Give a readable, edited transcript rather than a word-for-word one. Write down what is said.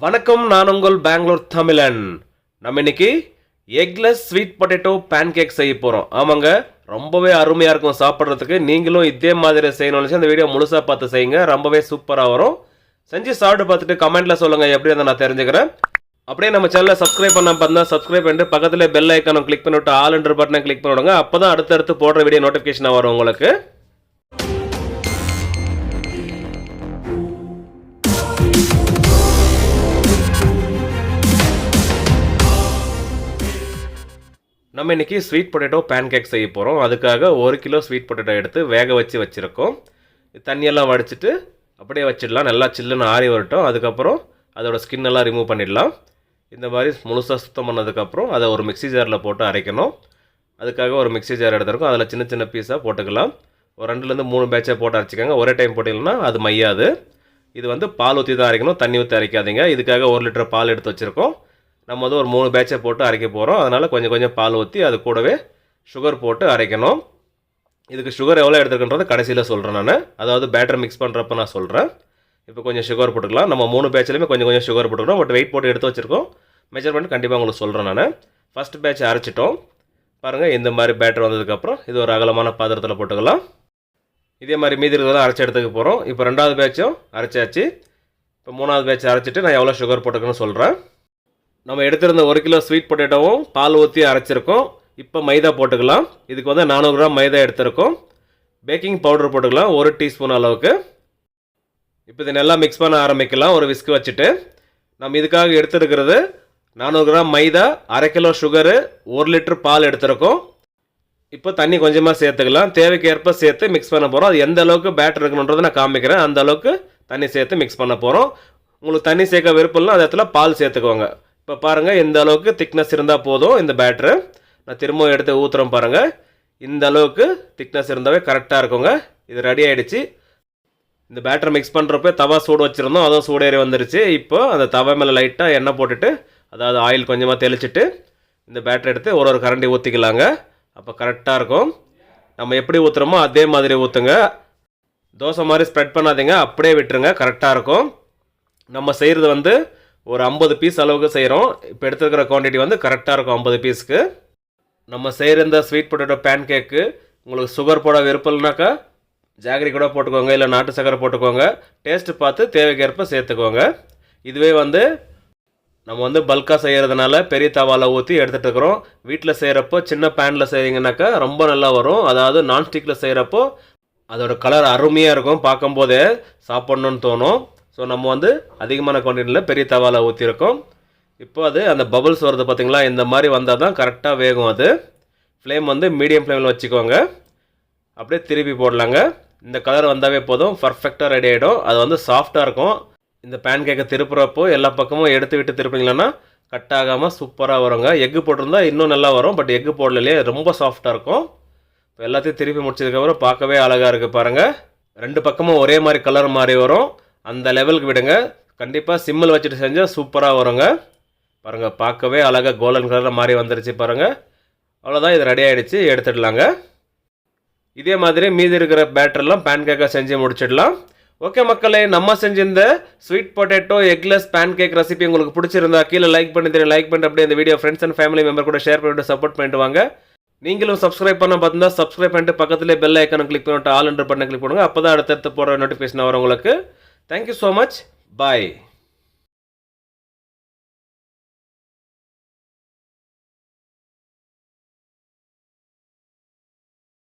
வணக்கம், நான் உங்கள் பெங்களூர் தமிழன். நம்ம இன்னைக்கு eggless sweet potato pancake செய்ய போகிறோம். ஆமாங்க, ரொம்பவே அருமையாக இருக்கும் சாப்பிட்றதுக்கு. நீங்களும் இதே மாதிரி செய்யணும்னு இந்த வீடியோ முழுசாக பார்த்து செய்யுங்க. ரொம்பவே சூப்பராக வரும். செஞ்சு சாப்பிட்டு பார்த்துட்டு கமெண்ட்டில் சொல்லுங்கள் எப்படி இருந்தால் நான் தெரிஞ்சுக்கிறேன். அப்படியே நம்ம சேனலை சப்ஸ்கிரைப் பண்ண பார்த்தா சப்ஸ்கிரைப் பண்ணிட்டு பக்கத்தில் பெல் ஐக்கானை கிளிக் பண்ணிவிட்டு ஆல் என்ற பட்டனை கிளிக் பண்ணிவிடுங்க. அப்போ தான் அடுத்தடுத்து போடுற வீடியோ நோட்டிஃபிகேஷனாக வரும் உங்களுக்கு. நம்ம இன்றைக்கி ஸ்வீட் பொட்டேட்டோ பேன் கேக் செய்ய போகிறோம். அதுக்காக 1 கிலோ ஸ்வீட் பொட்டேட்டோ எடுத்து வேக வச்சுருக்கோம். தண்ணியெல்லாம் வடிச்சிட்டு அப்படியே வச்சிடலாம். நல்லா சில்லுன்னு ஆறி வரட்டும். அதுக்கப்புறம் அதோட ஸ்கின்னெல்லாம் ரிமூவ் பண்ணிடலாம். இந்த மாதிரி முழுசாக சுத்தம் பண்ணதுக்கப்புறம் அதை ஒரு மிக்ஸி ஜாரில் போட்டு அரைக்கணும். அதுக்காக ஒரு மிக்ஸி ஜார் எடுத்துருக்கோம். அதில் சின்ன சின்ன பீஸாக போட்டுக்கலாம். ஒரு 2லேருந்து 3 பேட்சாக போட்டு அரைச்சிக்கோங்க. ஒரே டைம் போட்டிங்கன்னா அது மையாது. இது பால் ஊற்றி தான் அரைக்கணும், தண்ணி ஊற்றி அரைக்காதீங்க. இதுக்காக 1 லிட்டர் பால் எடுத்து வச்சுருக்கோம். நம்ம ஒரு 3 பேட்சை போட்டு அரைக்க போகிறோம். அதனால் கொஞ்சம் கொஞ்சம் பால் ஊற்றி அது கூடவே சுகர் போட்டு அரைக்கணும். இதுக்கு சுகர் எவ்வளோ எடுத்துக்கின்றதை கடைசியில் சொல்கிறேன் நான். அதாவது பேட்டர் மிக்ஸ் பண்ணுறப்ப நான் சொல்கிறேன். இப்போ கொஞ்சம் சுகர் போட்டுக்கலாம். நம்ம 3 பேட்ச்லையுமே கொஞ்சம் கொஞ்சம் சுகர் போட்டுக்கிறோம். பட் வெயிட் போட்டு எடுத்து வச்சுருக்கோம். மெஷர்மெண்ட் கண்டிப்பாக உங்களுக்கு சொல்கிறேன் நான். ஃபஸ்ட் பேட்ச் அரைச்சிட்டோம். பாருங்கள், இந்த மாதிரி பேட்டர் வந்ததுக்கப்புறம் இது ஒரு அகலமான பாத்திரத்தில் போட்டுக்கலாம். இதே மாதிரி மீதி இருக்கிறத அரைச்சி எடுத்துக்க போகிறோம். இப்போ 2வது பேட்சும் அரைச்சாச்சு. இப்போ 3வது பேட்ச் அரைச்சிட்டு நான் எவ்வளோ சுகர் போட்டுக்கணும்னு சொல்கிறேன். நம்ம எடுத்திருந்த 1 கிலோ ஸ்வீட் பொட்டேட்டோவும் பால் ஊற்றி அரைச்சிருக்கோம். இப்போ மைதா போட்டுக்கலாம். இதுக்கு 400 கிராம் மைதா எடுத்திருக்கோம். பேக்கிங் பவுடர் போட்டுக்கலாம் 1 டீஸ்பூன் அளவுக்கு. இப்போ இதை நல்லா மிக்ஸ் பண்ண ஆரம்பிக்கலாம் ஒரு விஸ்க் வச்சுட்டு. நம்ம இதுக்காக எடுத்துருக்கிறது 400 கிராம் மைதா, 1/2 கிலோ சுகரு, 1 லிட்டர் பால் எடுத்திருக்கோம். இப்போ தண்ணி கொஞ்சமாக சேர்த்துக்கலாம். தேவைக்கு ஏற்ப சேர்த்து மிக்ஸ் பண்ண போகிறோம். அது எந்த அளவுக்கு பேட்டர் இருக்கணுன்றதை நான் காமிக்கிறேன். அந்த அளவுக்கு தண்ணி சேர்த்து மிக்ஸ் பண்ண போகிறோம். உங்களுக்கு தண்ணி சேர்க்க விருப்பம்லாம் அந்த இடத்துல பால் சேர்த்துக்குவாங்க. இப்போ பாருங்கள், இந்த அளவுக்கு திக்னஸ் இருந்தால் போதும் இந்த பேட்ரு. நான் திரும்பவும் எடுத்து ஊற்றுறோம் பாருங்கள். இந்த அளவுக்கு திக்னஸ் இருந்தாவே கரெக்டாக இருக்குங்க. இது ரெடி ஆகிடுச்சு. இந்த பேட்டரை மிக்ஸ் பண்ணுறப்ப தவா சூடு வச்சுருந்தோம், அதுவும் சூடேறி வந்துருச்சு. இப்போ அந்த தவா மேலே லைட்டாக எண்ணெய் போட்டுட்டு, அதாவது ஆயில் கொஞ்சமாக தெளிச்சிட்டு இந்த பேட்டரை எடுத்து ஒரு கரண்டி ஊற்றிக்கலாங்க. அப்போ கரெக்டாக இருக்கும். நம்ம எப்படி ஊற்றுறோமோ அதே மாதிரி ஊற்றுங்க. தோசை மாதிரி ஸ்ப்ரெட் பண்ணாதீங்க, அப்படியே விட்டுருங்க. கரெக்டாக இருக்கும். நம்ம செய்கிறது ஒரு 50 பீஸ் அளவுக்கு செய்கிறோம். இப்போ எடுத்துக்கிற குவான்டிட்டி கரெக்டாக இருக்கும் 50 பீஸுக்கு. நம்ம செய்கிற இந்த ஸ்வீட் பொட்டேட்டோ பேன் கேக்கு உங்களுக்கு சுகர் போட விருப்பம் இல்லைனாக்கா ஜாகரி கூட போட்டுக்கோங்க, இல்லை நாட்டு சக்கரை போட்டுக்கோங்க. டேஸ்ட்டு பார்த்து தேவைக்கேற்ப சேர்த்துக்கோங்க. இதுவே நம்ம பல்காக செய்கிறதுனால பெரிய தவாவில் ஊற்றி எடுத்துகிட்டு இருக்கிறோம். வீட்டில் செய்கிறப்போ சின்ன பேனில் செய்கிறீங்கனாக்கா ரொம்ப நல்லா வரும். அதாவது நான்ஸ்டிக்கில் செய்கிறப்போ அதோட கலர் அருமையாக இருக்கும். பார்க்கும்போதே சாப்பிட்ணுன்னு தோணும். ஸோ நம்ம அதிகமான குவான்டிட்டியில் பெரிய தவாவில் ஊற்றிருக்கோம். இப்போ அந்த பபுள்ஸ் வருது பார்த்திங்களா, இந்த மாதிரி வந்தால் தான் கரெக்டாக வேகும். அது ஃப்ளேம் மீடியம் ஃப்ளேமில் வச்சுக்கோங்க. அப்படியே திருப்பி போடலாங்க. இந்த கலர் வந்தாவே போதும், பர்ஃபெக்டாக ரெடி ஆகிடும். அது சாஃப்டாக இருக்கும். இந்த பேன் கேக்கை திருப்புறப்போ எல்லா பக்கமும் எடுத்து விட்டு திருப்பிங்களன்னா கட் ஆகாமல் சூப்பராக வருங்க. எக்கு போட்டிருந்தா இன்னும் நல்லா வரும். பட் எக்கு போடலையே, ரொம்ப சாஃப்டாக இருக்கும். இப்போ எல்லாத்தையும் திருப்பி முடிச்சதுக்கப்புறம் பார்க்கவே அழகாக இருக்குது பாருங்கள். 2 பக்கமும் ஒரே மாதிரி கலர் மாதிரி வரும். அந்த லெவலுக்கு விடுங்க. கண்டிப்பாக சிம்மில் வச்சுட்டு செஞ்சால் சூப்பராக வருங்க. பாருங்கள், பார்க்கவே அழகாக கோல்டன் கலரில் மாதிரி வந்துருச்சு பாருங்கள். அவ்வளோதான், இது ரெடி ஆகிடுச்சு. எடுத்துடலாங்க. இதே மாதிரி மீதி இருக்கிற பேட்டர்லாம் பேன் கேக்காக செஞ்சு முடிச்சிடலாம். ஓகே மக்களே, நம்ம செஞ்ச இந்த sweet potato eggless pancake recipe உங்களுக்கு பிடிச்சிருந்தா கீழே லைக் பண்ணிட்டு அப்படியே இந்த video friends and family member கூட ஷேர் பண்ணிட்டு சப்போர்ட் பண்ணிட்டு வாங்க. நீங்களும் சப்ஸ்கிரைப் பண்ண பார்த்தா சப்ஸ்கிரைப் பண்ணிட்டு பக்கத்துலேயே பெல் ஐக்கானை கிளிக் பண்ணிட்டு ஆல் என்ற பட்டனை கிளிக் பண்ணுங்கள். அப்போ தான் அடுத்தடுத்து போடுற நோட்டிஃபிகேஷன் வரும் உங்களுக்கு. Thank you so much. Bye.